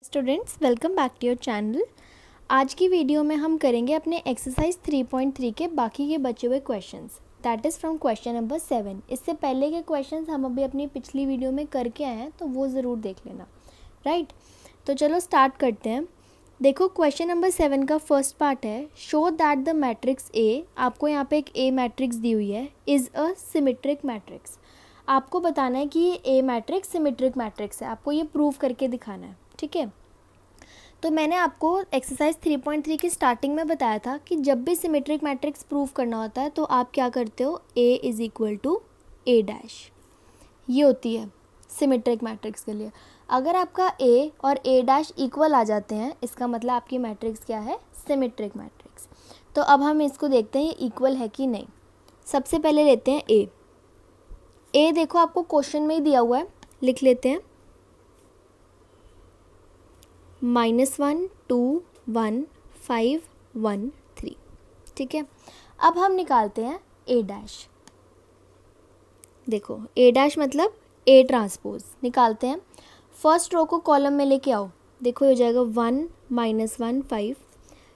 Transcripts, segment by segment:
Students, welcome back to your channel. आज की video में हम करेंगे अपने एक्सरसाइज 3.3 के बाकी के बचे हुए questions, that is from question number 7। इससे पहले के क्वेश्चंस हम अभी अपनी पिछली वीडियो में करके आए हैं, तो वो ज़रूर देख लेना। राइट, तो चलो स्टार्ट करते हैं। देखो, क्वेश्चन नंबर 7 का फर्स्ट पार्ट है, शो दैट द मैट्रिक्स ए, आपको यहाँ पे एक ए मैट्रिक्स दी हुई है, इज़ अ सिमेट्रिक मैट्रिक्स। आपको बताना है कि ये ए मैट्रिक्स सिमेट्रिक मैट्रिक्स है, आपको ये प्रूव करके दिखाना है। ठीक है, तो मैंने आपको एक्सरसाइज 3.3 की स्टार्टिंग में बताया था कि जब भी सिमेट्रिक मैट्रिक्स प्रूव करना होता है तो आप क्या करते हो, A is equal to A dash, ये होती है सिमेट्रिक मैट्रिक्स के लिए। अगर आपका ए और ए डैश इक्वल आ जाते हैं, इसका मतलब आपकी मैट्रिक्स क्या है, सिमेट्रिक मैट्रिक्स। तो अब हम इसको देखते हैं ये इक्वल है कि नहीं। सबसे पहले लेते हैं ए। ए देखो आपको क्वेश्चन में ही दिया हुआ है, लिख लेते हैं -1 2 1 5 1 3। ठीक है, अब हम निकालते हैं ए डैश। देखो ए डैश मतलब ए ट्रांसपोज निकालते हैं। फर्स्ट रो को कॉलम में लेके आओ, देखो ये हो जाएगा 1 -1 5।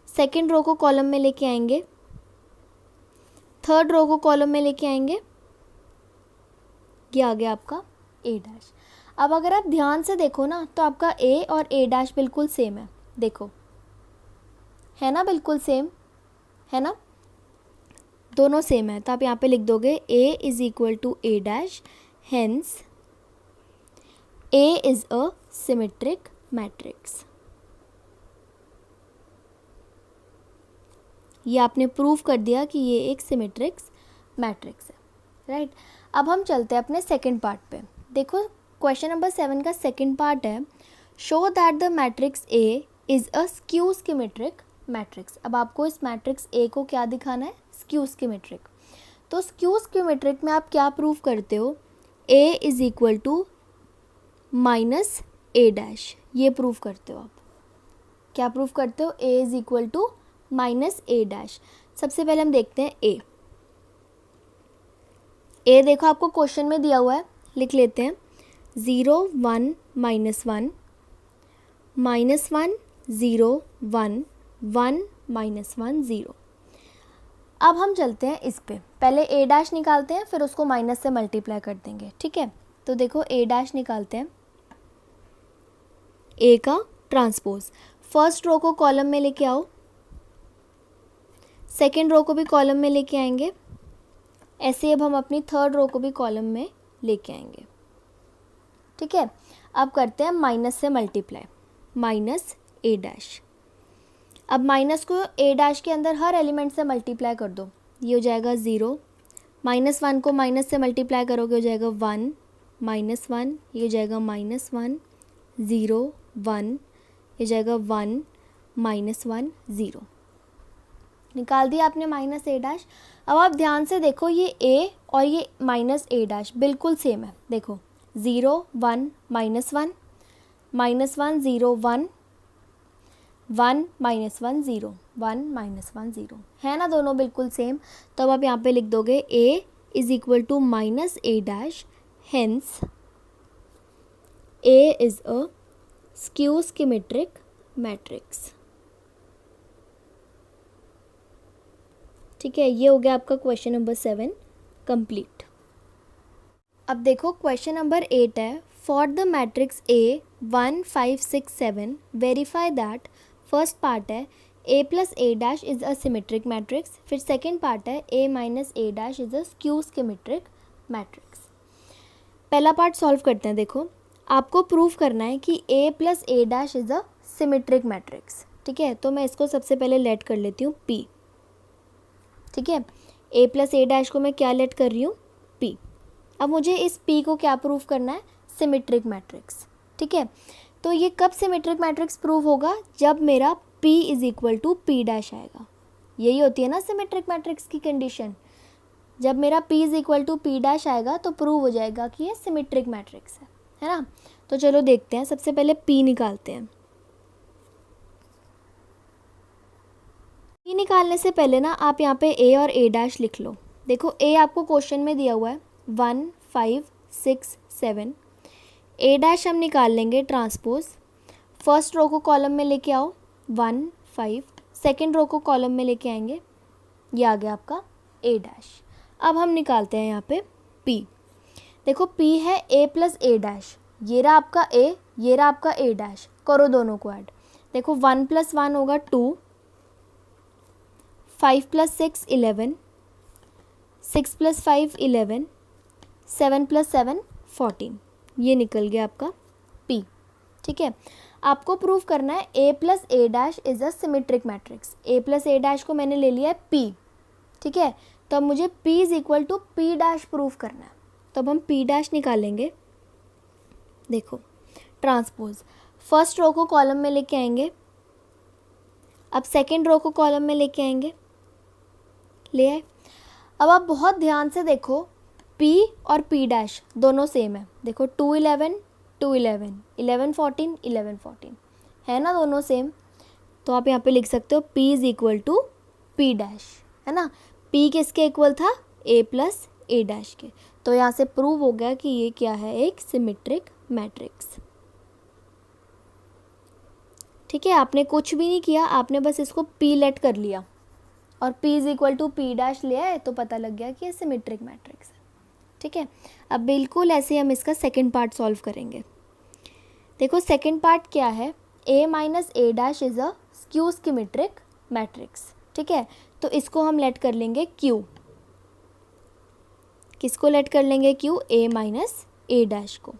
सेकेंड रो को कॉलम में लेके आएंगे, थर्ड रो को कॉलम में लेके आएंगे, ये आ गया आपका ए डैश। अब अगर आप ध्यान से देखो ना, तो आपका ए और ए डैश बिल्कुल सेम है। देखो, है ना, बिल्कुल सेम है ना, दोनों सेम है। तो आप यहाँ पे लिख दोगे A is equal to A dash, hence A is a symmetric matrix. ये आपने प्रूव कर दिया कि ये एक सिमेट्रिक मैट्रिक्स है। राइट, अब हम चलते हैं अपने सेकंड पार्ट पे। देखो, क्वेश्चन नंबर 7 का सेकंड पार्ट है, show that the matrix A is a skew symmetric matrix. अब आपको इस मैट्रिक्स ए को क्या दिखाना है, स्क्यू सिमेट्रिक। तो स्क्यू सिमेट्रिक में आप क्या प्रूव करते हो, A is equal to minus A dash, ये प्रूव करते हो आप। क्या प्रूव करते हो, A is equal to minus A dash. सबसे पहले हम देखते हैं ए। ए देखो आपको क्वेश्चन में दिया हुआ है, लिख लेते हैं 0 1 -1 -1 0 1 1 -1 0। अब हम चलते हैं इस पे, पहले ए डैश निकालते हैं, फिर उसको माइनस से मल्टीप्लाई कर देंगे। ठीक है, तो देखो ए डैश निकालते हैं, ए का ट्रांसपोज। फर्स्ट रो को कॉलम में लेके आओ, सेकेंड रो को भी कॉलम में लेके आएंगे, ऐसे अब हम अपनी थर्ड रो को भी कॉलम में लेके आएंगे। ठीक है, अब करते हैं माइनस से मल्टीप्लाई, माइनस ए डैश। अब माइनस को ए डैश के अंदर हर एलिमेंट से मल्टीप्लाई कर दो, ये हो जाएगा 0। -1 को माइनस से मल्टीप्लाई करोगे हो जाएगा 1 -1, ये हो जाएगा -1 0 1, ये जाएगा 1 -1 0। निकाल दिया आपने माइनस ए डैश। अब आप ध्यान से देखो, ये ए और ये माइनस ए डैश बिल्कुल सेम है। देखो 0 1 -1 -1 0 1 1 -1 0 1 -1 0, है ना, दोनों बिल्कुल सेम। तो अब आप यहाँ पे लिख दोगे A is equal to minus A dash, hence A is a skew symmetric matrix. ठीक है, ये हो गया आपका क्वेश्चन नंबर 7 कंप्लीट। अब देखो क्वेश्चन नंबर 8 है, for the matrix A 1 5 6 7 verify that. First part है A plus A dash is a symmetric matrix, फिर सेकेंड पार्ट है A minus A dash is a skew symmetric matrix. पहला part solve करते हैं। देखो, आपको prove करना है कि A plus A dash is a symmetric matrix. ठीक है, तो मैं इसको सबसे पहले लेट कर लेती हूँ पी। ठीक है, ए प्लस ए डैश को मैं क्या लेट कर रही हूँ, पी। अब मुझे इस पी को क्या प्रूव करना है, सिमेट्रिक मैट्रिक्स। ठीक है, तो ये कब सिमेट्रिक मैट्रिक्स प्रूव होगा, जब मेरा P is equal to P dash आएगा। यही होती है ना सिमेट्रिक मैट्रिक्स की कंडीशन। जब मेरा P is equal to P dash आएगा तो प्रूव हो जाएगा कि ये सिमेट्रिक मैट्रिक्स है ना। तो चलो देखते हैं, सबसे पहले पी निकालते हैं। पी निकालने से पहले ना आप यहाँ पे ए और ए डैश लिख लो। देखो ए आपको क्वेश्चन में दिया हुआ है 1 5 6 7, ए डैश हम निकाल लेंगे ट्रांसपोज। फर्स्ट रो को कॉलम में लेके आओ 1 5, सेकेंड रो को कॉलम में लेके आएंगे, ये आ गया आपका ए डैश। अब हम निकालते हैं यहाँ पे पी। देखो पी है ए प्लस ए डैश, ये रहा आपका ए, ये रहा आपका ए डैश, करो दोनों को ऐड। देखो 1 + 1 होगा 2, 5 + 6 11, 6 + 5 11, 7 + 7 14, ये निकल गया आपका P। ठीक है, आपको प्रूव करना है A + A dash is a symmetric matrix. A + A dash को मैंने ले लिया है P। ठीक है, तो अब मुझे P = P डैश प्रूव करना है, तो अब हम P डैश निकालेंगे। देखो ट्रांसपोज, फर्स्ट रो को कॉलम में लेके आएंगे, अब सेकेंड रो को कॉलम में लेके आएंगे, ले आए। अब आप बहुत ध्यान से देखो, P और P डैश दोनों सेम है। देखो 2 11 2 11, 11 14 11 14, है ना दोनों सेम। तो आप यहाँ पे लिख सकते हो P = P डैश, है ना। P किसके इक्वल था? A + A डैश के। तो यहाँ से प्रूव हो गया कि ये क्या है, एक सिमेट्रिक मैट्रिक्स। ठीक है, आपने कुछ भी नहीं किया, आपने बस इसको P लेट कर लिया और P = P डैश लिया है, तो पता लग गया कि ये सिमेट्रिक मैट्रिक्स है। ठीक है, अब बिल्कुल ऐसे हम इसका सेकंड पार्ट सॉल्व करेंगे। देखो सेकंड पार्ट क्या है, A - A dash is a skew symmetric matrix. ठीक है, तो इसको हम लेट कर लेंगे Q। किसको लेट कर लेंगे? Q, A - A डैश को।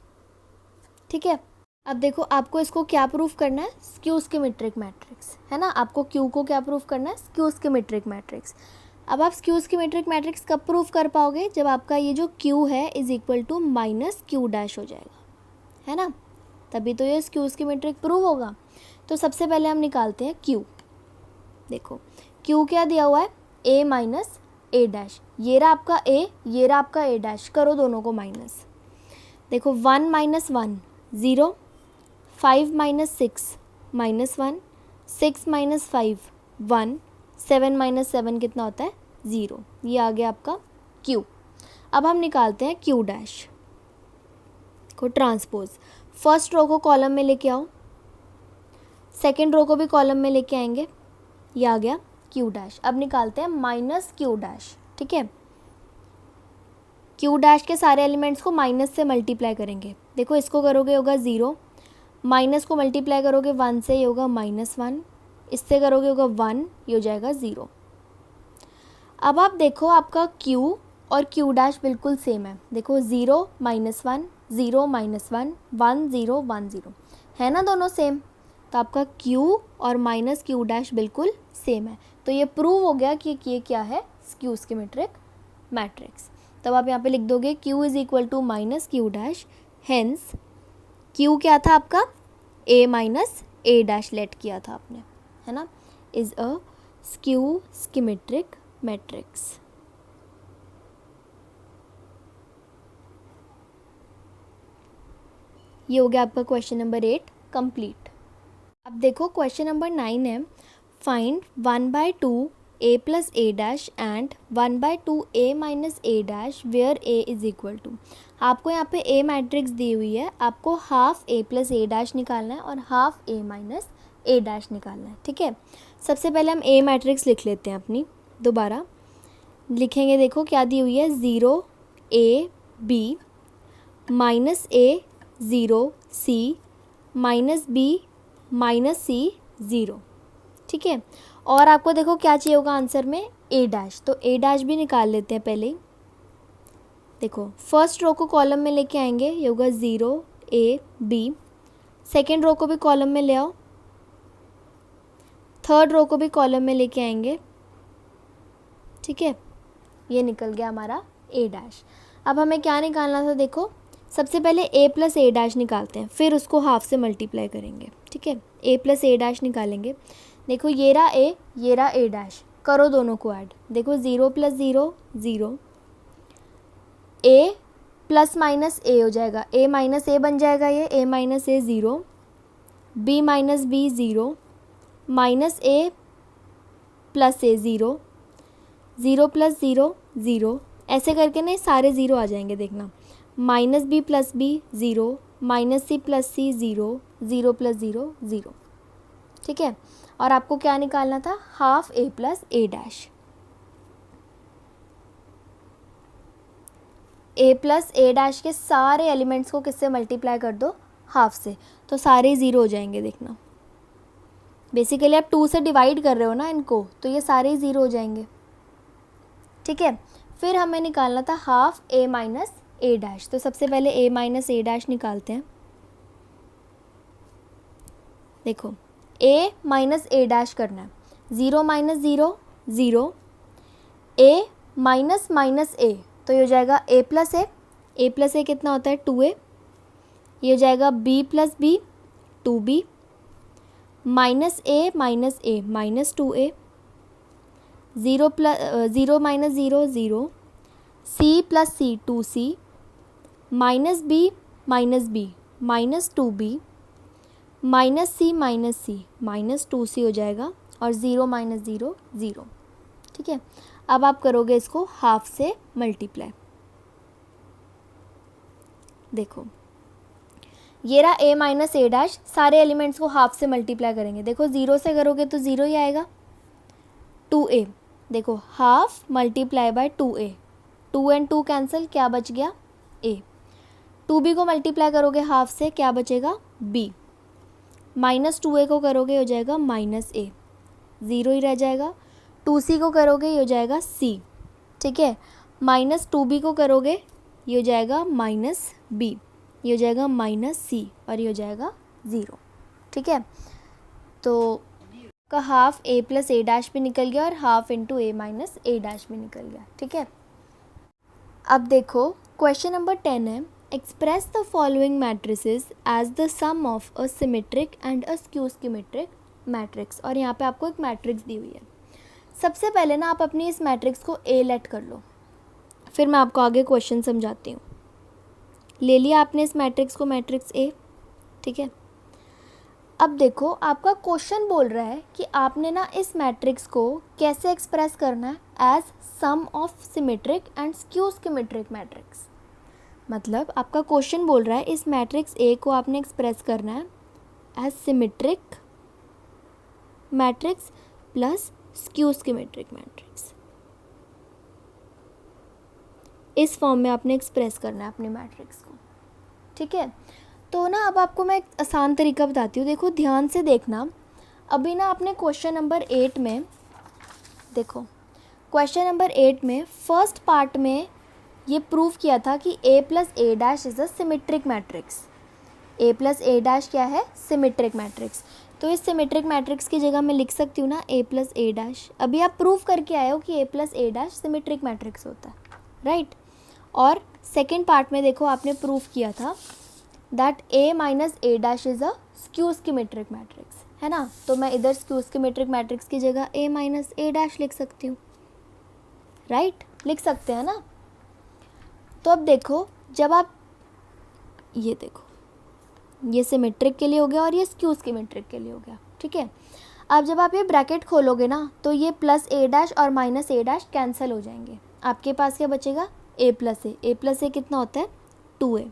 ठीक है, अब देखो आपको इसको क्या प्रूफ करना है? स्क्यू सिमेट्रिक मैट्रिक्स, है ना। आपको Q को क्या प्रूफ करना है? Skew symmetric matrix. अब आप स्क्यू सिमेट्रिक मैट्रिक्स कब प्रूफ कर पाओगे? जब आपका ये जो Q है = -Q डैश हो जाएगा, है ना, तभी तो ये स्क्यू सिमेट्रिक प्रूव होगा। तो सबसे पहले हम निकालते हैं Q। देखो Q क्या दिया हुआ है? A - A डैश, ये रहा आपका A, ये रहा आपका A डैश, करो दोनों को माइनस। देखो 1 - 1 0, 5 - 6 -1, 6 - 5 1, 7 - 7 कितना होता है? 0। ये आ गया आपका Q। अब हम निकालते हैं Q डैश को ट्रांसपोज। फर्स्ट रो को कॉलम में लेके आओ, सेकेंड रो को भी कॉलम में लेके आएंगे, ये आ गया Q डैश। अब निकालते हैं -Q डैश। ठीक है, Q डैश के सारे एलिमेंट्स को माइनस से मल्टीप्लाई करेंगे। देखो इसको करोगे होगा 0, माइनस को मल्टीप्लाई करोगे 1 से, ये होगा -1, इससे करोगे होगा 1, ये हो जाएगा 0। अब आप देखो आपका Q और Q डैश बिल्कुल सेम है। देखो 0 - 1 0 - 1 1 0 1 0, है ना दोनों सेम। तो आपका Q और -Q डैश बिल्कुल सेम है। तो ये प्रूव हो गया कि ये क्या है? Skew symmetric matrix. तब आप यहाँ पे लिख दोगे Q = -Q dash, hence Q क्या था आपका? A - A डैश लेट किया था आपने, है ना, is a skew symmetric matrix. ये हो गया आपका क्वेश्चन नंबर 8 कंप्लीट। अब देखो क्वेश्चन नंबर 9 है, find 1/2 A + A dash and 1/2 A - A dash where A = आपको यहाँ पे A मैट्रिक्स दी हुई है, आपको हाफ A + A डैश निकालना है और हाफ A - A डैश निकालना है। ठीक है, सबसे पहले हम A मैट्रिक्स लिख लेते हैं अपनी, दोबारा लिखेंगे। देखो क्या दी हुई है, 0 A B -A 0 C -B -C 0। ठीक है, और आपको देखो क्या चाहिए होगा आंसर में? A डैश, तो A डैश भी निकाल लेते हैं पहले। देखो फर्स्ट रो को कॉलम में लेके आएंगे, ये होगा 0 A B, सेकेंड रो को भी कॉलम में ले आओ, थर्ड रो को भी कॉलम में लेके आएंगे। ठीक है, ये निकल गया हमारा A डैश। अब हमें क्या निकालना था? देखो सबसे पहले A + A डैश निकालते हैं, फिर उसको हाफ से मल्टीप्लाई करेंगे। ठीक है, A + A डैश निकालेंगे। देखो ये रहा A, ये रहा A डैश, करो दोनों को ऐड। देखो 0 + 0 0, A ± A हो जाएगा, A - A बन जाएगा, ये A - A 0, B - B 0, -A + A 0, 0 + 0 0, ऐसे करके ना सारे 0 आ जाएंगे। देखना -B + B 0, -C + C 0, 0 plus 0 0, ठीक है। और आपको क्या निकालना था, half a plus a dash. a plus a dash के सारे एलिमेंट्स को किससे मल्टीप्लाई कर दो, हाफ से, तो सारे 0 हो जाएंगे। देखना बेसिकली आप 2 से डिवाइड कर रहे हो ना इनको, तो ये सारे 0 हो जाएंगे, ठीक है। फिर हमें निकालना था half a minus a dash, तो सबसे पहले a माइनस a डैश निकालते हैं। देखो a माइनस a डैश करना है, 0 minus 0 0, a minus minus a, तो ये हो जाएगा a प्लस a कितना होता है 2a, ये हो जाएगा b plus b 2b, minus a minus 2a, 0 minus 0 0, c plus c 2c, minus b minus 2b, minus c minus 2c हो जाएगा, और 0 माइनस 0 0, ठीक है। अब आप करोगे इसको हाफ से मल्टीप्लाई। देखो ये रहा a माइनस a डैश, सारे एलिमेंट्स को हाफ से मल्टीप्लाई करेंगे। देखो 0 से करोगे तो 0 ही आएगा। 2a, देखो half multiply by 2a, 2 and 2 cancel, क्या बच गया a। 2b को मल्टीप्लाई करोगे हाफ से, क्या बचेगा b, माइनस 2a को करोगे हो जाएगा माइनस a, 0 ही रह जाएगा। 2c को करोगे ये हो जाएगा c, ठीक है। माइनस 2b को करोगे ये हो जाएगा माइनस b, ये हो जाएगा माइनस c, और ये हो जाएगा 0, ठीक है। तो का half a plus a dash भी निकल गया, और half into a minus a dash भी निकल गया, ठीक है। अब देखो क्वेश्चन नंबर 10 है, express the following matrices as the sum of a symmetric and a skew symmetric matrix. और यहाँ पे आपको एक मैट्रिक्स दी हुई है। सबसे पहले ना आप अपनी इस मैट्रिक्स को A लेट कर लो, फिर मैं आपको आगे क्वेश्चन समझाती हूँ। ले लिया आपने इस मैट्रिक्स को, मैट्रिक्स A, ठीक है। अब देखो आपका क्वेश्चन बोल रहा है कि आपने ना इस मैट्रिक्स को कैसे एक्सप्रेस करना है, as sum of symmetric and skew symmetric matrix. मतलब आपका क्वेश्चन बोल रहा है इस मैट्रिक्स A को आपने एक्सप्रेस करना है as symmetric matrix plus skew symmetric matrix. इस फॉर्म में आपने एक्सप्रेस करना है अपने मैट्रिक्स को, ठीक है। तो ना अब आपको मैं एक आसान तरीका बताती हूँ। देखो ध्यान से देखना, अभी ना आपने क्वेश्चन नंबर 8 में, देखो क्वेश्चन नंबर 8 में फर्स्ट पार्ट में ये प्रूव किया था कि a plus a dash is a symmetric matrix. a plus a dash क्या है, सिमेट्रिक मैट्रिक्स। तो इस सिमेट्रिक मैट्रिक्स की जगह मैं लिख सकती हूँ ना a प्लस a डैश। अभी आप प्रूव करके आए हो कि a plus a dash symmetric matrix होता है, राइट। और सेकेंड पार्ट में देखो आपने प्रूव किया था that a minus a dash is a skew symmetric matrix, है ना। तो मैं इधर स्क्यू सिमेट्रिक मैट्रिक्स की जगह a माइनस a डैश लिख सकती हूँ, राइट, लिख सकते हैं ना। तो अब देखो जब आप ये देखो, ये सिमेट्रिक के लिए हो गया और ये स्क्यू सिमेट्रिक के लिए हो गया, ठीक है। अब जब आप ये ब्रैकेट खोलोगे ना, तो ये प्लस a डैश और माइनस a डैश कैंसिल हो जाएंगे। आपके पास क्या बचेगा, a प्लस a कितना होता है 2a।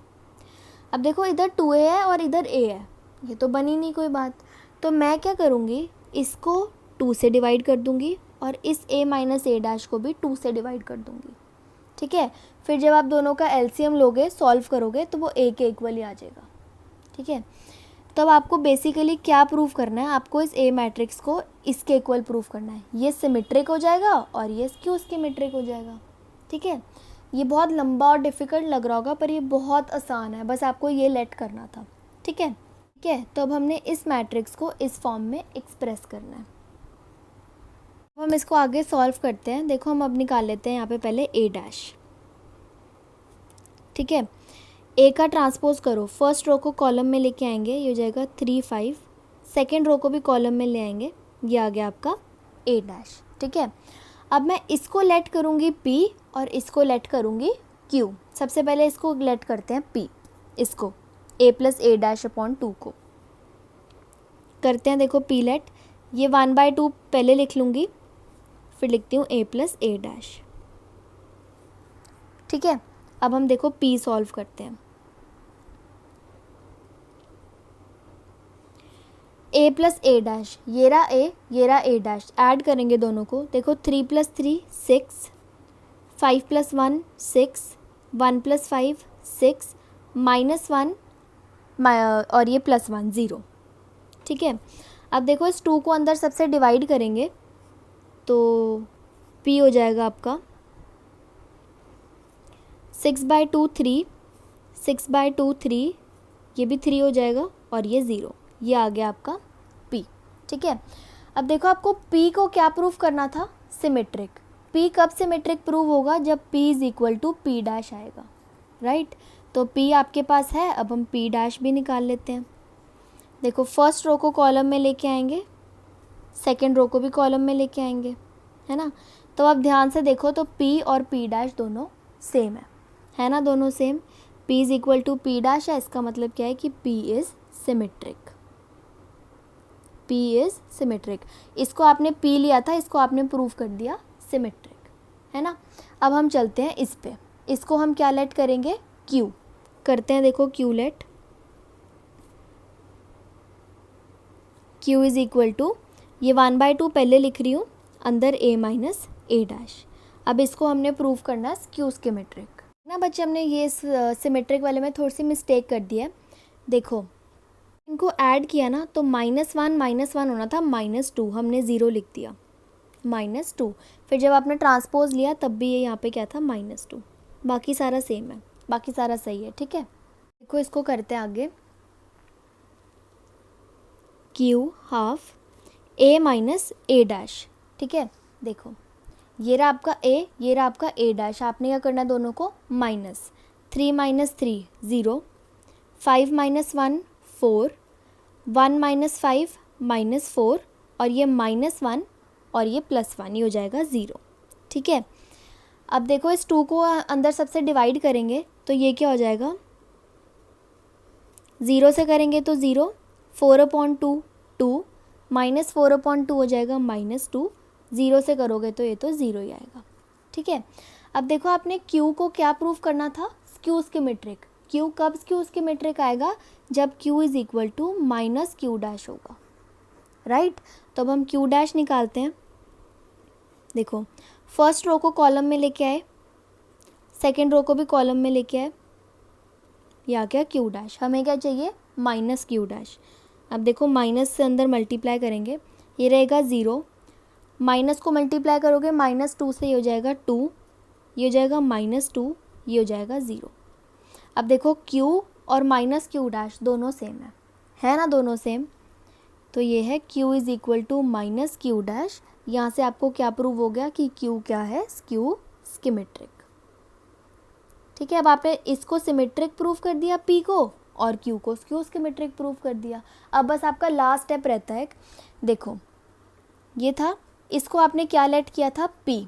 अब देखो इधर 2a है और इधर a है, ये तो बनी नहीं कोई बात। तो मैं क्या करूँगी, इसको 2 से डिवाइड कर दूँगी और इस a माइनस a डैश को भी 2 से डिवाइड कर दूँगी, ठीक है। फिर जब आप दोनों का एलसीएम लोगे, सॉल्व करोगे, तो वो a के इक्वल ही आ जाएगा, ठीक है। तो अब आपको बेसिकली क्या प्रूव करना है, आपको इस a मैट्रिक्स को इसके इक्वल प्रूव करना है। ये सिमेट्रिक हो जाएगा और ये स्क्यू सिमेट्रिक हो जाएगा, ठीक है। ये बहुत लंबा और डिफ़िकल्ट लग रहा होगा, पर ये बहुत आसान है, बस आपको ये लेट करना था, ठीक है। ठीक है, तो अब हमने इस मैट्रिक्स को इस फॉर्म में एक्सप्रेस करना है। अब हम इसको आगे सॉल्व करते हैं। देखो हम अब निकाल लेते हैं यहाँ पे पहले a डैश, ठीक है। a का ट्रांसपोज करो, फर्स्ट रो को कॉलम में लेके आएंगे, ये हो जाएगा 3 5, सेकेंड रो को भी कॉलम में ले आएंगे, ये आ गया आपका a डैश, ठीक है। अब मैं इसको लेट करूँगी p और इसको लेट करूँगी q। सबसे पहले इसको लेट करते हैं p, इसको a plus a dash upon 2 को करते हैं। देखो p लेट, ये 1/2 पहले लिख लूँगी, फिर लिखती हूँ a प्लस a डैश, ठीक है। अब हम देखो p सॉल्व करते हैं। ए प्लस ए डैश, ये रहा ए, ये रहा ए डैश, ऐड करेंगे दोनों को। देखो 3 + 3 6, 5 + 1 6, 1 + 5 6, -1 और ये +1 0। ठीक है, अब देखो इस 2 को अंदर सबसे डिवाइड करेंगे तो p हो जाएगा आपका 6/2 3, 6/2 3, ये भी 3 हो जाएगा और ये 0, ये आ गया आपका p। ठीक है, अब देखो आपको p को क्या प्रूव करना था, सिमेट्रिक। p कब सिमेट्रिक प्रूव होगा, जब p = p' आएगा, राइट। तो p आपके पास है, अब हम p' भी निकाल लेते हैं। देखो फर्स्ट रो को कॉलम में लेके आएंगे, सेकेंड रो को भी कॉलम में लेके आएंगे, है ना। तो अब ध्यान से देखो तो p और p' दोनों सेम है ना, दोनों सेम। p = p' है, इसका मतलब क्या है कि p is symmetric, p is symmetric. इसको आपने p लिया था, इसको आपने प्रूव कर दिया सिमेट्रिक, है ना। अब हम चलते हैं इस पे, इसको हम क्या लेट करेंगे, q करते हैं। देखो q लेट, q = ये 1/2 पहले लिख रही हूँ, अंदर a - a'। अब इसको हमने प्रूव करना है स्क्यू सिमेट्रिक ना बच्चे। हमने ये सिमेट्रिक वाले में थोड़ी सी मिस्टेक कर दी है। देखो इनको ऐड किया ना तो -1 होना था, -2 हमने 0 लिख दिया, -2। फिर जब आपने ट्रांसपोज लिया तब भी ये यहाँ पे क्या था, -2। बाकी सारा सेम है, बाकी सारा सही है। ठीक है, देखो इसको करते हैं आगे, q½ a - a'। ठीक है, देखो ये रहा आपका a, ये रहा आपका a'। आपने क्या करना है, दोनों को माइनस, 3 - 3 0, 5 - 1 4, 1 - 5 -4 और ये -1 और ये +1, ये हो जाएगा 0। ठीक है, अब देखो इस 2 को अंदर सबसे डिवाइड करेंगे तो ये क्या हो जाएगा, 0 से करेंगे तो 0, 4/2 2, -4/2 हो जाएगा -2, 0 से करोगे तो ये तो 0 ही आएगा। ठीक है, अब देखो आपने q को क्या प्रूव करना था, स्क्यू सिमेट्रिक। q कब स्क्यू सिमेट्रिक आएगा, जब q = -q' होगा, राइट। तो अब हम q' निकालते हैं। देखो फर्स्ट रो को कॉलम में लेके आए, सेकेंड रो को भी कॉलम में लेके आए, या क्या q', हमें क्या चाहिए, -q'। अब देखो माइनस से अंदर मल्टीप्लाई करेंगे, ये रहेगा 0, माइनस को मल्टीप्लाई करोगे -2 से, ये हो जाएगा 2, ये हो जाएगा -2, ये हो जाएगा 0। अब देखो q और -q' दोनों सेम है ना, दोनों सेम। तो ये है q = -q'। यहाँ से आपको क्या प्रूव हो गया कि q क्या है, स्क्यू सिमेट्रिक। ठीक है, अब आपने इसको सिमेट्रिक प्रूव कर दिया p को, और q को स्क्यू सिमेट्रिक प्रूव कर दिया। अब बस आपका लास्ट स्टेप रहता है, देखो ये था, इसको आपने क्या लेट किया था, p,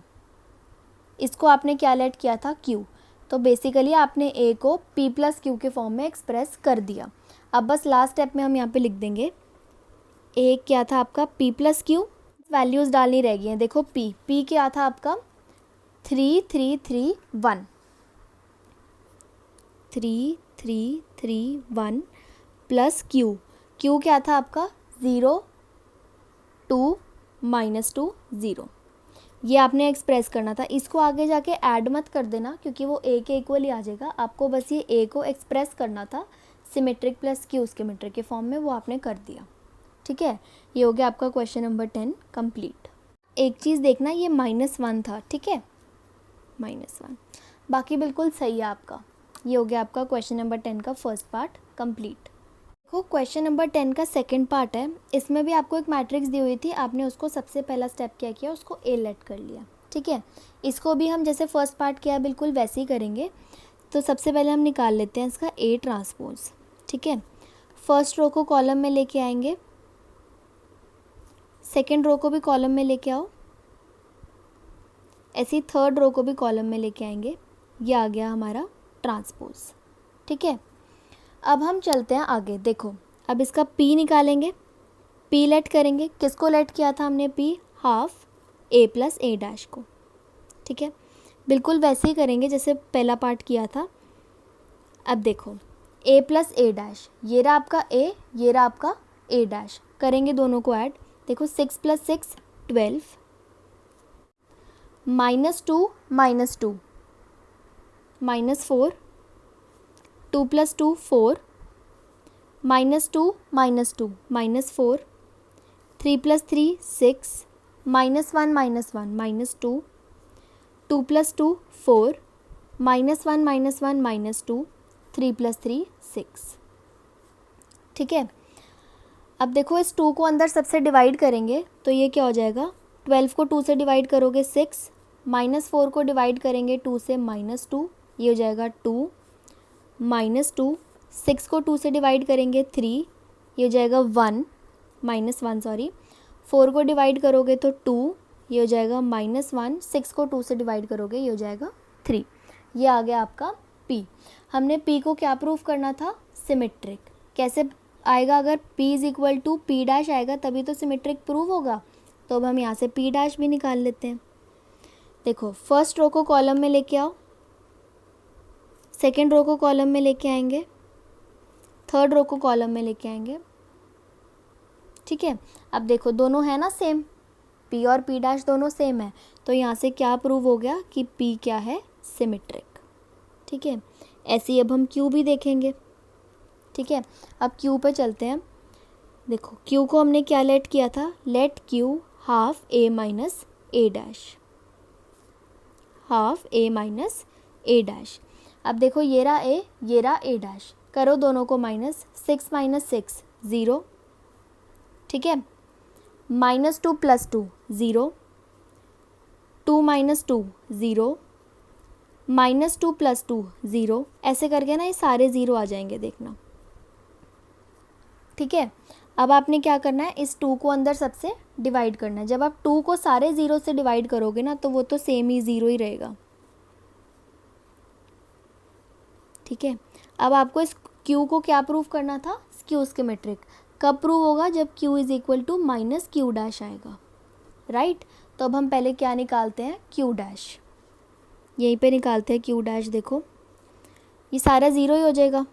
इसको आपने क्या लेट किया था, q। तो बेसिकली आपने a को p + q के फॉर्म में एक्सप्रेस कर दिया। अब बस लास्ट स्टेप में हम यहाँ पे लिख देंगे, a क्या था आपका, p + q, वैल्यूज़ डालनी रह गई हैं। देखो p क्या था आपका, 3 3 3 1, 3 3 3 1 प्लस q क्या था आपका, 0 2 -2 0, ये आपने एक्सप्रेस करना था। इसको आगे जाके ऐड मत कर देना क्योंकि वो a के इक्वल ही आ जाएगा। आपको बस ये a को एक्सप्रेस करना था सिमेट्रिक प्लस q सिमेट्रिक के फॉर्म में, वो आपने कर दिया। ठीक है, ये हो गया आपका क्वेश्चन नंबर 10 कंप्लीट। एक चीज़ देखना, ये -1 था, ठीक है, -1, बाकी बिल्कुल सही है आपका। ये हो गया आपका क्वेश्चन नंबर 10 का फर्स्ट पार्ट कंप्लीट। देखो क्वेश्चन नंबर 10 का सेकंड पार्ट है, इसमें भी आपको एक मैट्रिक्स दी हुई थी, आपने उसको सबसे पहला स्टेप क्या किया, उसको ए लेट कर लिया। ठीक है, इसको भी हम जैसे फर्स्ट पार्ट किया बिल्कुल वैसे ही करेंगे। तो सबसे पहले हम निकाल लेते हैं इसका ए ट्रांसपोज। ठीक है, फर्स्ट रो को कॉलम में लेके आएंगे, सेकेंड रो को भी कॉलम में लेके आओ, ऐसी थर्ड रो को भी कॉलम में लेके आएंगे, ये आ गया हमारा ट्रांसपोज। ठीक है, अब हम चलते हैं आगे। देखो अब इसका p निकालेंगे, p लेट करेंगे, किसको लेट किया था हमने, p हाफ a + a' को। ठीक है, बिल्कुल वैसे ही करेंगे जैसे पहला पार्ट किया था। अब देखो a + a', ये रहा आपका a, ये रहा आपका ए डैश, करेंगे दोनों को ऐड। देखो 6 + 6 12, -2 -2 -4, 2 + 2 4, -2 -2 -4, 3 + 3 6, -1 -1 -2, 2 + 2 4, -1 -1 -2, 3 + 3 6। ठीक है, अब देखो इस 2 को अंदर सबसे डिवाइड करेंगे तो ये क्या हो जाएगा, 12 को 2 से डिवाइड करोगे 6, -4 को डिवाइड करेंगे 2 से -2, ये हो जाएगा 2, -2, 6 को 2 से डिवाइड करेंगे 3, ये हो जाएगा 1, -1 सॉरी, 4 को डिवाइड करोगे तो 2, ये हो जाएगा -1, 6 को 2 से डिवाइड करोगे ये हो जाएगा 3। ये आ गया आपका P। हमने P को क्या प्रूफ करना था, सिमेट्रिक। कैसे आएगा, अगर P = P' आएगा तभी तो सिमेट्रिक प्रूव होगा। तो अब हम यहाँ से P' भी निकाल लेते हैं। देखो फर्स्ट रो को कॉलम में लेके आओ, सेकेंड रो को कॉलम में लेके आएंगे, थर्ड रो को कॉलम में लेके आएंगे। ठीक है, अब देखो दोनों है ना सेम, P और P' दोनों सेम है, तो यहाँ से क्या प्रूव हो गया कि P क्या है, सिमेट्रिक। ठीक है, ऐसे ही अब हम Q भी देखेंगे। ठीक है, अब Q पे चलते हैं। देखो Q को हमने क्या लेट किया था, late Q ½ A - A', ½ A - A'। अब देखो ये रहा A, ये रहा A', करो दोनों को माइनस, 6 - 6 0। ठीक है, -2 + 2 0, 2 - 2 0, -2 + 2 0, ऐसे करके ना ये सारे ज़ीरो आ जाएंगे, देखना। ठीक है, अब आपने क्या करना है, इस 2 को अंदर सबसे डिवाइड करना है। जब आप 2 को सारे ज़ीरो से डिवाइड करोगे ना तो वो तो सेम ही ज़ीरो ही रहेगा। ठीक है, अब आपको इस Q को क्या प्रूव करना था, Q सिमेट्रिक। कब प्रूव होगा, जब Q = -Q' आएगा, राइट। तो अब हम पहले क्या निकालते हैं, Q', यहीं पे निकालते हैं Q'। देखो ये सारा ज़ीरो ही हो जाएगा,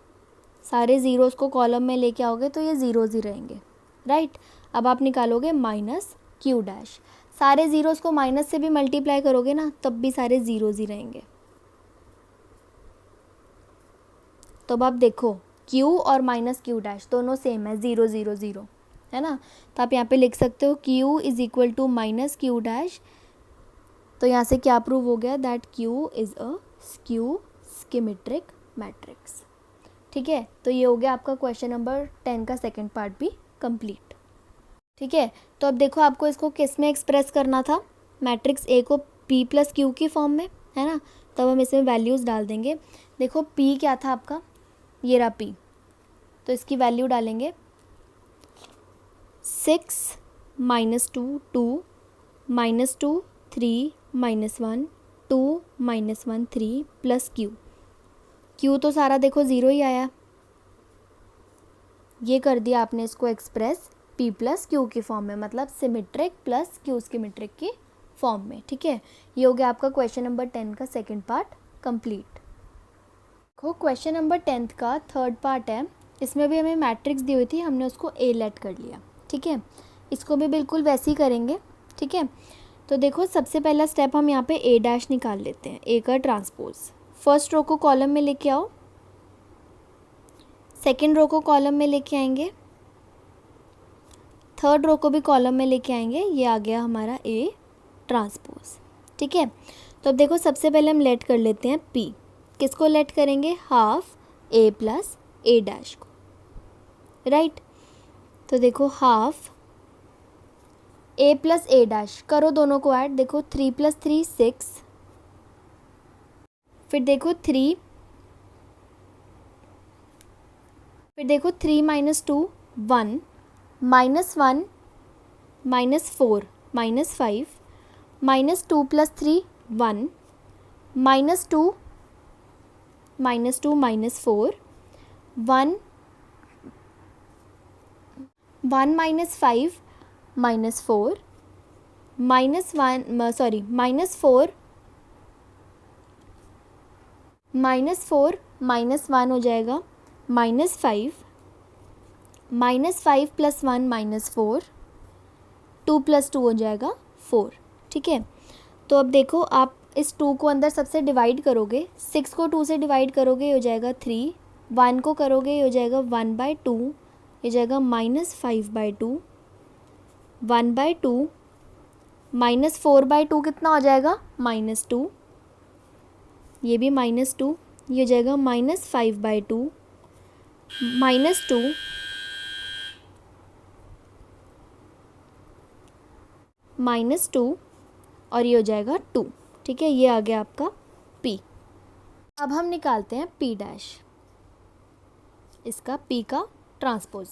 सारे ज़ीरोज़ को कॉलम में लेके आओगे तो ये ज़ीरोज़ ही रहेंगे, राइट। अब आप निकालोगे -Q', सारे ज़ीरोज़ को माइनस से भी मल्टीप्लाई करोगे ना तब भी सारे ज़ीरोज़ ही रहेंगे। तो अब आप देखो Q और -Q' दोनों सेम है, 0 0 0, है ना। तो आप यहाँ पे लिख सकते हो Q = -Q'। तो यहाँ से क्या प्रूव हो गया, that Q is a skew symmetric matrix. ठीक है, तो ये हो गया आपका क्वेश्चन नंबर 10 का सेकंड पार्ट भी कंप्लीट। ठीक है, तो अब देखो आपको इसको किस में एक्सप्रेस करना था, मैट्रिक्स A को P + Q की फॉर्म में, है ना। तब हम इसमें वैल्यूज़ डाल देंगे। देखो P क्या था आपका, ये रहा P, तो इसकी वैल्यू डालेंगे 6 -2 2, -2 3 -1 2 -1 3 + Q। Q तो सारा देखो ज़ीरो ही आया, ये कर दिया आपने इसको एक्सप्रेस P + Q की फॉर्म में, मतलब सिमेट्रिक + Q सिमेट्रिक की फॉर्म में। ठीक है, ये हो गया आपका क्वेश्चन नंबर 10 का सेकंड पार्ट कंप्लीट। देखो क्वेश्चन नंबर 10 का थर्ड पार्ट है, इसमें भी हमें मैट्रिक्स दी हुई थी, हमने उसको A लेट कर लिया। ठीक है, इसको भी बिल्कुल वैसे ही करेंगे। ठीक है, तो देखो सबसे पहला स्टेप हम यहाँ पे A' निकाल लेते हैं, A का ट्रांसपोज। फर्स्ट रो को कॉलम में लेके आओ, सेकेंड रो को कॉलम में लेके आएंगे, थर्ड रो को भी कॉलम में लेके आएंगे, ये आ गया हमारा A ट्रांसपोज। ठीक है, तो अब देखो सबसे पहले हम लेट कर लेते हैं P। किसको लेट करेंगे, ½ A + A' को, राइट। तो देखो ½ A + A', करो दोनों को ऐड। देखो 3 + 3 6, फिर देखो 3, फिर देखो 3 - 2 1, -1 -4 -5, -2 + 3 1, -2 -2 -4 1 1 - 5 -4 -1 सॉरी -4 -4 -1 हो जाएगा -5 -5 + 1 -4, 2 + 2 हो जाएगा 4। ठीक है, तो अब देखो आप इस 2 को अंदर सबसे डिवाइड करोगे, 6 को 2 से डिवाइड करोगे हो जाएगा 3, 1 को करोगे हो जाएगा 1/2, हो जाएगा -5/2, 1/2 -4/2 कितना हो जाएगा -2, ये भी -2, ये हो जाएगा -5/2 -2 -2 और ये हो जाएगा 2। ठीक है, ये आ गया आपका P। अब हम निकालते हैं P', इसका P का ट्रांसपोज।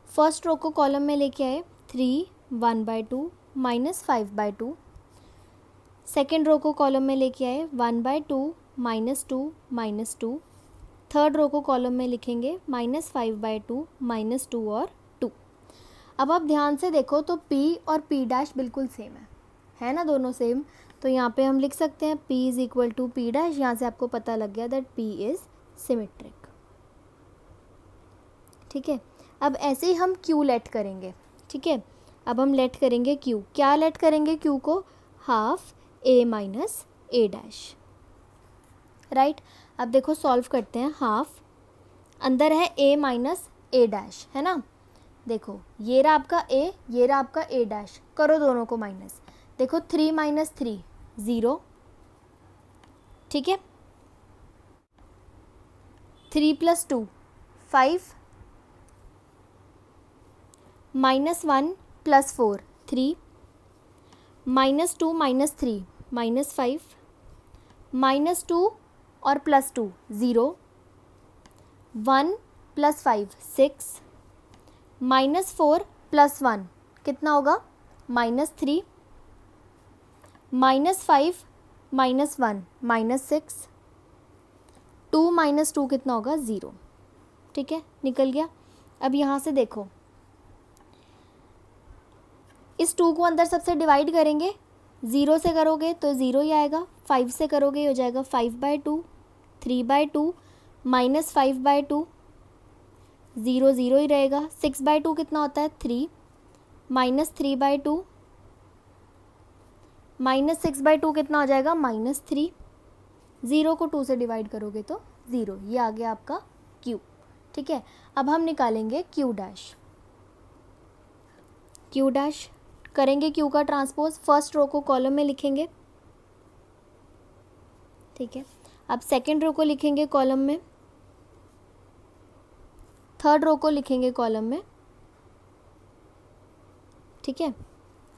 फर्स्ट रो को कॉलम में लेके आए 3 1/2 -5/2, सेकेंड रो को कॉलम में लेके आए 1/2 -2 -2, थर्ड रो को कॉलम में लिखेंगे -5/2 -2 और 2। अब आप ध्यान से देखो तो P और P' बिल्कुल सेम है ना, दोनों सेम। तो यहाँ पे हम लिख सकते हैं P = P'। यहाँ से आपको पता लग गया दैट P इज़ सिमेट्रिक। ठीक है, अब ऐसे ही हम Q लेट करेंगे। ठीक है, अब हम लेट करेंगे Q, क्या लेट करेंगे Q को, हाफ A - A'। राइट, अब देखो सॉल्व करते हैं। हाफ अंदर है A - A' है ना, देखो ये रहा आपका A, ये रहा आपका A', करो दोनों को माइनस। देखो 3 - 3 0। ठीक है, 3 + 2 5, -1 + 4 3, -2 - 3 -5, -2 और +2 0, 1 + 5 6, -4 + 1 कितना होगा -3, -5 - 1 -6, 2 - 2 कितना होगा 0। ठीक है, निकल गया। अब यहाँ से देखो इस 2 को अंदर सबसे डिवाइड करेंगे, 0 से करोगे तो 0 ही आएगा, 5 से करोगे हो जाएगा 5/2, 3/2 -5/2, 0 0 ही रहेगा। 6/2 कितना होता है 3, -3/2 -6/2 कितना हो जाएगा -3, 0 को 2 से डिवाइड करोगे तो 0, ये आ गया आपका Q। ठीक है, अब हम निकालेंगे Q'। Q' करेंगे Q का ट्रांसपोज, फर्स्ट रो को कॉलम में लिखेंगे। ठीक है, अब सेकेंड रो को लिखेंगे कॉलम में, थर्ड रो को लिखेंगे कॉलम में। ठीक है,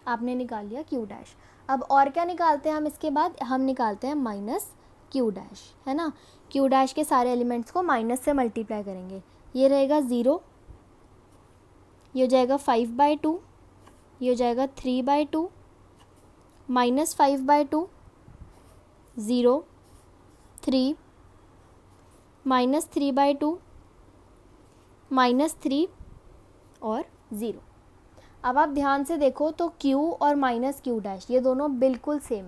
आपने निकाल लिया Q'। अब और क्या निकालते हैं हम इसके बाद, हम निकालते हैं -Q', है ना। Q' के सारे एलिमेंट्स को माइनस से मल्टीप्लाई करेंगे, ये रहेगा 0, ये हो जाएगा 5/2, ये हो जाएगा 3/2, -5/2 0, 3, -3/2 -3 और 0। अब आप ध्यान से देखो तो Q और -Q' ये दोनों बिल्कुल सेम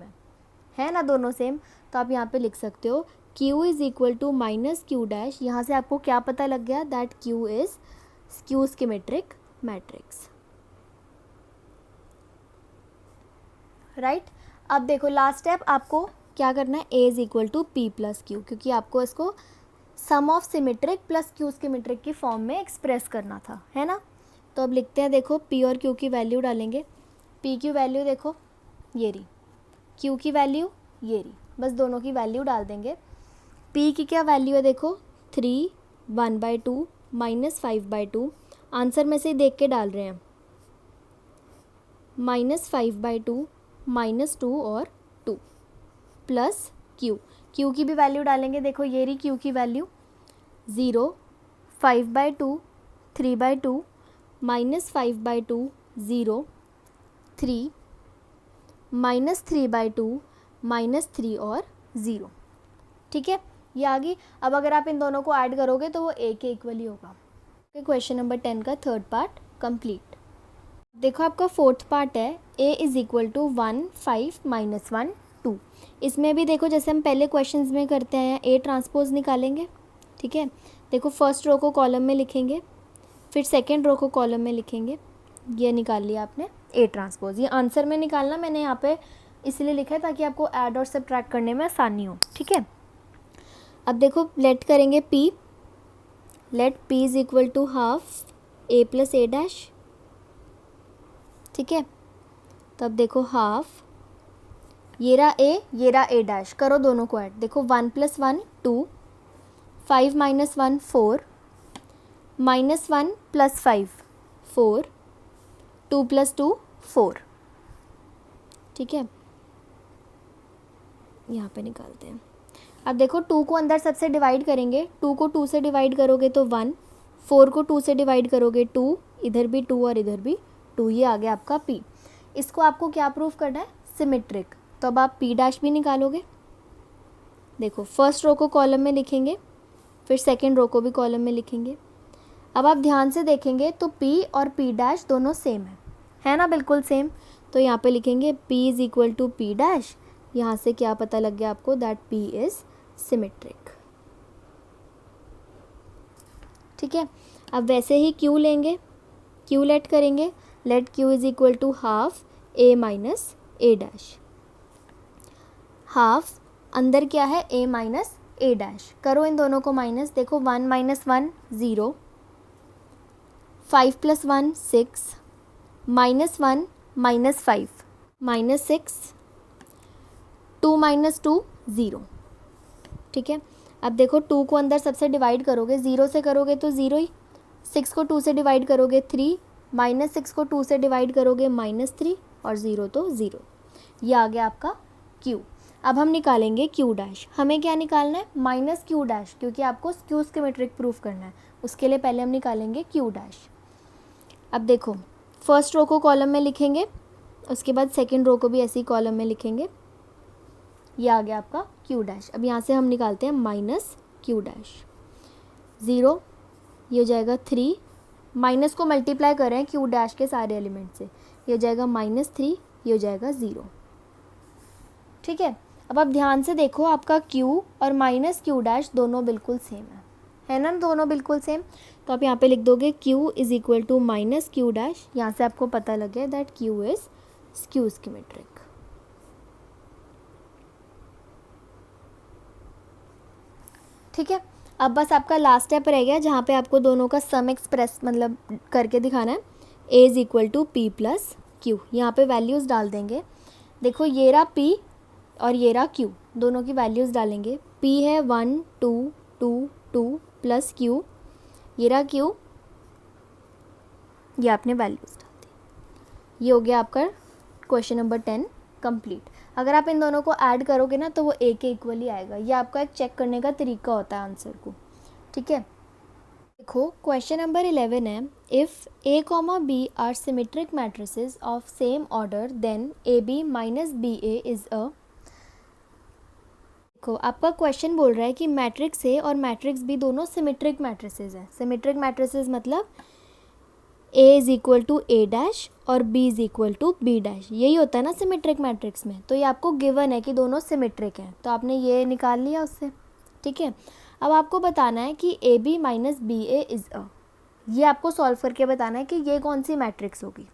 है ना, दोनों सेम। तो आप यहाँ पे लिख सकते हो Q = -Q'। यहाँ से आपको क्या पता लग गया, that Q is skew symmetric matrix. Right, अब देखो लास्ट स्टेप आपको क्या करना है, A = P + Q, क्योंकि आपको इसको sum of symmetric plus Q symmetric की फॉर्म में एक्सप्रेस करना था, है ना। तो अब लिखते हैं, देखो P और Q की वैल्यू डालेंगे। P की वैल्यू देखो ये रही, Q की वैल्यू ये रही, बस दोनों की वैल्यू डाल देंगे। P की क्या वैल्यू है, देखो 3 1/2 -5/2, आंसर में से ही देख के डाल रहे हैं, -5/2 -2 और 2 प्लस Q की भी वैल्यू डालेंगे। देखो ये रही Q की वैल्यू 0, 5/2 3/2 -5/2 0, 3 -3/2 -3 और 0। ठीक है, ये आ गई। अब अगर आप इन दोनों को ऐड करोगे तो वो A के इक्वल ही होगा। क्वेश्चन नंबर 10 का थर्ड पार्ट कंप्लीट। देखो आपका फोर्थ पार्ट है, A = 1 5 -1 2। इसमें भी देखो जैसे हम पहले क्वेश्चंस में करते हैं, A ट्रांसपोज निकालेंगे। ठीक है, देखो फर्स्ट रो को कॉलम में लिखेंगे, फिर सेकेंड रो को कॉलम में लिखेंगे, ये निकाल लिया आपने ए ट्रांसपोज। ये आंसर में निकालना मैंने यहाँ पे इसलिए लिखा है ताकि आपको ऐड और सब्ट्रैक्ट करने में आसानी हो, ठीक है। अब देखो लेट करेंगे P, let P is equal to half A plus A dash, ठीक है। तो अब देखो हाफ, ये रहा ए, ये रहा ए डैश, करो दोनों को ऐड। देखो 1 + 1 2, 5 - 1 4, -1 + 5 4, 2 + 2 4, ठीक है। यहाँ पे निकालते हैं। अब देखो 2 को अंदर सबसे डिवाइड करेंगे, 2 को 2 से डिवाइड करोगे तो 1, 4 को 2 से डिवाइड करोगे 2, इधर भी 2 और इधर भी 2, ये आ गया आपका p। इसको आपको क्या प्रूफ करना है, सिमेट्रिक। तो अब आप p डैश भी निकालोगे। देखो फर्स्ट रो को कॉलम में लिखेंगे, फिर सेकेंड रो को भी कॉलम में लिखेंगे। अब आप ध्यान से देखेंगे तो p और p डैश दोनों सेम है ना, बिल्कुल सेम। तो यहाँ पे लिखेंगे p is equal to p dash. यहाँ से क्या पता लग गया आपको, दैट p इज सिमेट्रिक, ठीक है। अब वैसे ही q लेंगे, q लेट करेंगे, let q is equal to half a minus A dash. Half अंदर क्या है, a माइनस ए डैश, करो इन दोनों को माइनस। देखो 1 - 1 0, 5 + 1 6, -1 - 5 -6, 2 - 2 0, ठीक है। अब देखो 2 को अंदर सबसे डिवाइड करोगे, 0 से करोगे तो 0 ही, 6 को 2 से डिवाइड करोगे 3, -6 को 2 से डिवाइड करोगे -3 और 0 तो 0। ये आ गया आपका q। अब हम निकालेंगे q डैश। हमें क्या निकालना है, -q डैश, क्योंकि आपको q सिमेट्रिक प्रूफ करना है। उसके लिए पहले हम निकालेंगे q डैश। अब देखो फर्स्ट रो को कॉलम में लिखेंगे, उसके बाद सेकेंड रो को भी ऐसे ही कॉलम में लिखेंगे। ये आ गया आपका q डैश। अब यहाँ से हम निकालते हैं -q डैश। 0, ये हो जाएगा 3, माइनस को मल्टीप्लाई कर रहे हैं q डैश के सारे एलिमेंट से, ये हो जाएगा -3, ये हो जाएगा 0, ठीक है। अब आप ध्यान से देखो, आपका q और -q डैश दोनों बिल्कुल सेम है ना, दोनों बिल्कुल सेम। तो आप यहाँ पे लिख दोगे q is equal to -q dash. यहाँ से आपको पता लग गया that q is skew symmetric, ठीक है। अब बस आपका लास्ट स्टेप रह गया जहाँ पे आपको दोनों का सम एक्सप्रेस मतलब करके दिखाना है। a is equal to p plus Q, यहाँ पे वैल्यूज़ डाल देंगे। देखो ये रहा p और ये रहा q, दोनों की वैल्यूज़ डालेंगे। p है 1 2 2 2 प्लस q, ये रहा q, ये आपने वैल्यूज़ डाल दी। ये हो गया आपका क्वेश्चन नंबर 10 कंप्लीट। अगर आप इन दोनों को ऐड करोगे ना तो वो a के इक्वल ही आएगा। ये आपका एक चेक करने का तरीका होता है आंसर को, ठीक है। देखो क्वेश्चन नंबर 11 है, if a, b are symmetric matrices of same order then ab minus ba is a. देखो आपका क्वेश्चन बोल रहा है कि मैट्रिक्स A और मैट्रिक्स B दोनों सिमेट्रिक मैट्रिसेस हैं। सिमेट्रिक मैट्रिसेस मतलब A is equal to A dash और B is equal to B dash, यही होता है ना सिमेट्रिक मैट्रिक्स में। तो ये आपको गिवन है कि दोनों सिमेट्रिक हैं, तो आपने ये निकाल लिया उससे, ठीक है। अब आपको बताना है कि A B minus B A is a, ये आपको सॉल्व करके बताना है कि ये कौन सी मैट्रिक्स होगी,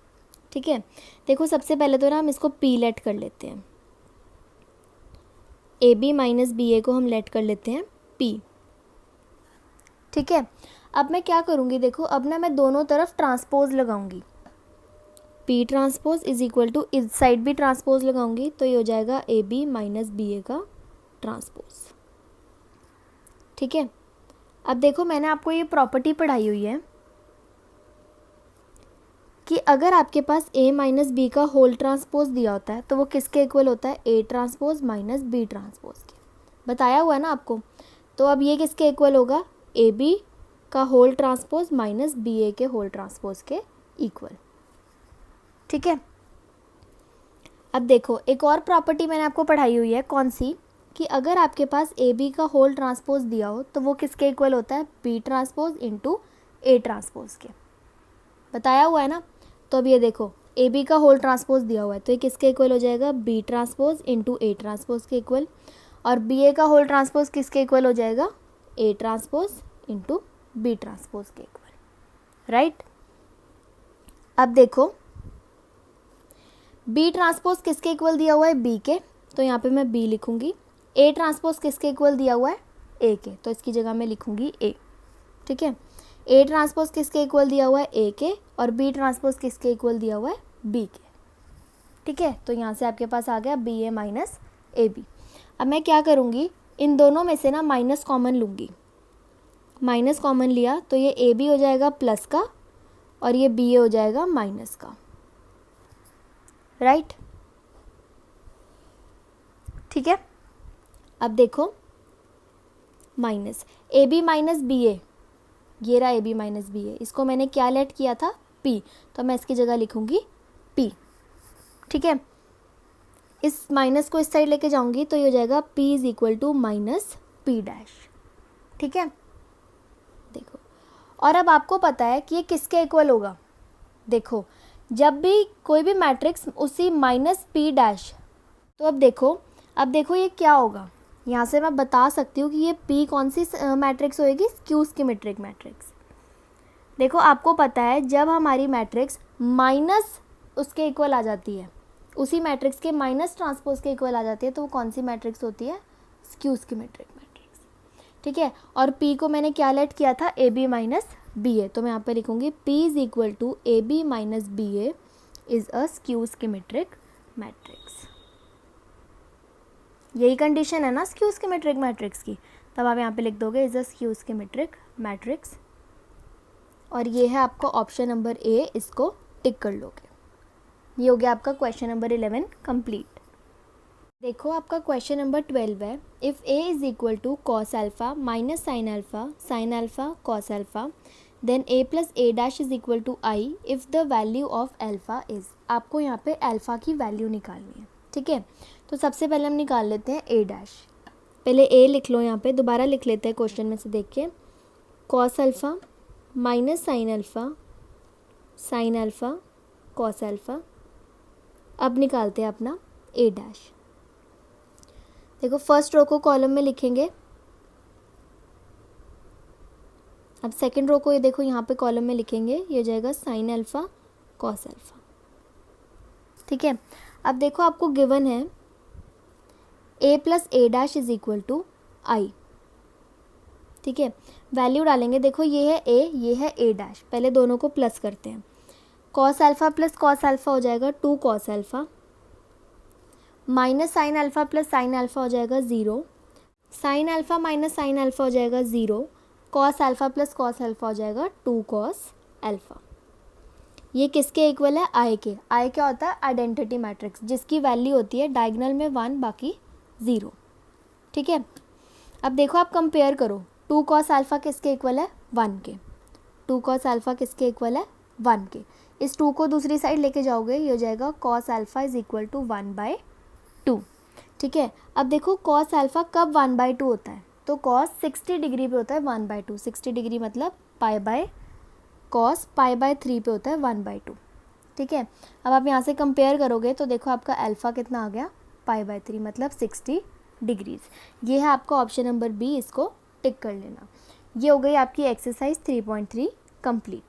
ठीक है। देखो सबसे पहले तो ना हम इसको पी लेट कर लेते हैं, ए बी माइनस बी ए को हम लेट कर लेते हैं पी, ठीक है। अब मैं क्या करूँगी, देखो अब ना मैं दोनों तरफ ट्रांसपोज लगाऊंगी। P transpose is equal to इस साइड भी ट्रांसपोज लगाऊंगी, तो ये हो जाएगा A B minus B A का ट्रांसपोज, ठीक है। अब देखो मैंने आपको ये प्रॉपर्टी पढ़ाई हुई है कि अगर आपके पास a माइनस बी का होल ट्रांसपोज दिया होता है तो वो किसके इक्वल होता है, a transpose minus B transpose के, बताया हुआ है ना आपको। तो अब ये किसके इक्वल होगा, ए बी का होल ट्रांसपोज माइनस बी ए के होल ट्रांसपोज के इक्वल, ठीक है। अब देखो एक और प्रॉपर्टी मैंने आपको पढ़ाई हुई है, कौन सी, कि अगर आपके पास ए बी का होल ट्रांसपोज दिया हो तो वो किसके इक्वल होता है, B transpose into A transpose के, बताया हुआ है ना। तो अब ये देखो ए बी का होल ट्रांसपोज दिया हुआ है तो ये किसके इक्वल हो जाएगा, B transpose into A transpose के इक्वल, और बी ए का होल ट्रांसपोज किसके इक्वल हो जाएगा, A transpose into B transpose के इक्वल, राइट। अब देखो बी ट्रांसपोज किसके इक्वल दिया हुआ है, बी के, तो यहाँ पे मैं बी लिखूंगी। ए ट्रांसपोज किसके इक्वल दिया हुआ है, ए के, तो इसकी जगह मैं लिखूंगी ए। ठीक है, ए ट्रांसपोज किसके इक्वल दिया हुआ है, ए के, और बी ट्रांसपोज किसके इक्वल दिया हुआ है, बी के। ठीक है, तो यहाँ से आपके पास आ गया B A minus A B. अब मैं क्या करूँगी, इन दोनों में से ना माइनस कॉमन लूँगी। माइनस कॉमन लिया तो ये ए बी हो जाएगा प्लस का और ये बी ए हो जाएगा माइनस का, राइट। ठीक है, अब देखो minus A B minus B A, ये रहा A B minus B A, इसको मैंने क्या लेट किया था, पी, तो मैं इसकी जगह लिखूंगी पी। ठीक है, इस माइनस को इस साइड लेके जाऊंगी तो ये हो जाएगा p is equal to minus P dash. ठीक है, देखो, और अब आपको पता है कि ये किसके इक्वल होगा। देखो जब भी कोई भी मैट्रिक्स उसी माइनस पी डैश, तो अब देखो ये क्या होगा, यहाँ से मैं बता सकती हूँ कि ये p कौन सी मैट्रिक्स होएगी, स्क्यू सिमेट्रिक मैट्रिक्स। देखो आपको पता है जब हमारी मैट्रिक्स माइनस उसके इक्वल आ जाती है, उसी मैट्रिक्स के माइनस ट्रांसपोज के इक्वल आ जाती है, तो वो कौन सी मैट्रिक्स होती है, स्क्यू सिमेट्रिक मैट्रिक्स। ठीक है, और p को मैंने क्या लेट किया था, A B minus B A, तो मैं यहाँ पे लिखूंगी p is equal to A B minus B A is a skew symmetric matrix. यही कंडीशन है ना स्क्यू सिमेट्रिक मैट्रिक्स की, तब आप यहाँ पे लिख दोगे is a skew symmetric matrix, और ये है आपका ऑप्शन नंबर ए, इसको टिक कर लोगे। ये हो गया आपका क्वेश्चन नंबर 11 कंप्लीट। देखो आपका क्वेश्चन नंबर 12 है, if A is equal to cos alpha minus sine alpha cos alpha then A plus A dash is equal to I if the value of alpha is. आपको यहाँ पे alpha की value निकालनी है। ठीक है, तो सबसे पहले हम निकाल लेते हैं ए डैश। पहले ए लिख लो, यहाँ पे दोबारा लिख लेते हैं क्वेश्चन में से देख के, cos alpha minus sine alpha cos alpha. अब निकालते हैं अपना ए डैश। देखो फर्स्ट रो को कॉलम में लिखेंगे, अब सेकंड रो को ये देखो यहाँ पे कॉलम में लिखेंगे, ये हो जाएगा साइन अल्फ़ा कॉस अल्फ़ा। ठीक है, अब देखो आपको गिवन है A plus A dash is equal to I. ठीक है, वैल्यू डालेंगे, देखो ये है ए, ये है ए डैश, पहले दोनों को प्लस करते हैं। Cos alpha plus cos alpha हो जाएगा 2 cos alpha, minus sine alpha plus sine alpha हो जाएगा 0, sine alpha minus sine alpha हो जाएगा 0, cos alpha plus cos alpha हो जाएगा 2 कॉस अल्फ़ा। ये किसके इक्वल है, आई के। आई क्या होता है, आइडेंटिटी मैट्रिक्स, जिसकी वैल्यू होती है डायगोनल में 1 बाकी 0। ठीक है, अब देखो आप कंपेयर करो, 2 कॉस अल्फ़ा किसके इक्वल है, 1 के। 2 कॉस अल्फ़ा किसके इक्वल है, 1 के। इस 2 को दूसरी साइड लेके जाओगे, ये हो जाएगा cos alpha is equal to 1/2। ठीक है, अब देखो कॉस अल्फ़ा कब 1/2 होता है, तो कॉस 60 डिग्री पे होता है 1/2। 60 डिग्री मतलब कॉस पाई/3 पे होता है 1/2। ठीक है, अब आप यहाँ से कंपेयर करोगे तो देखो आपका अल्फ़ा कितना आ गया, पाई/3 मतलब 60 डिग्रीज। ये है आपका ऑप्शन नंबर बी, इसको टिक कर लेना। ये हो गई आपकी एक्सरसाइज 3.3 कंप्लीट।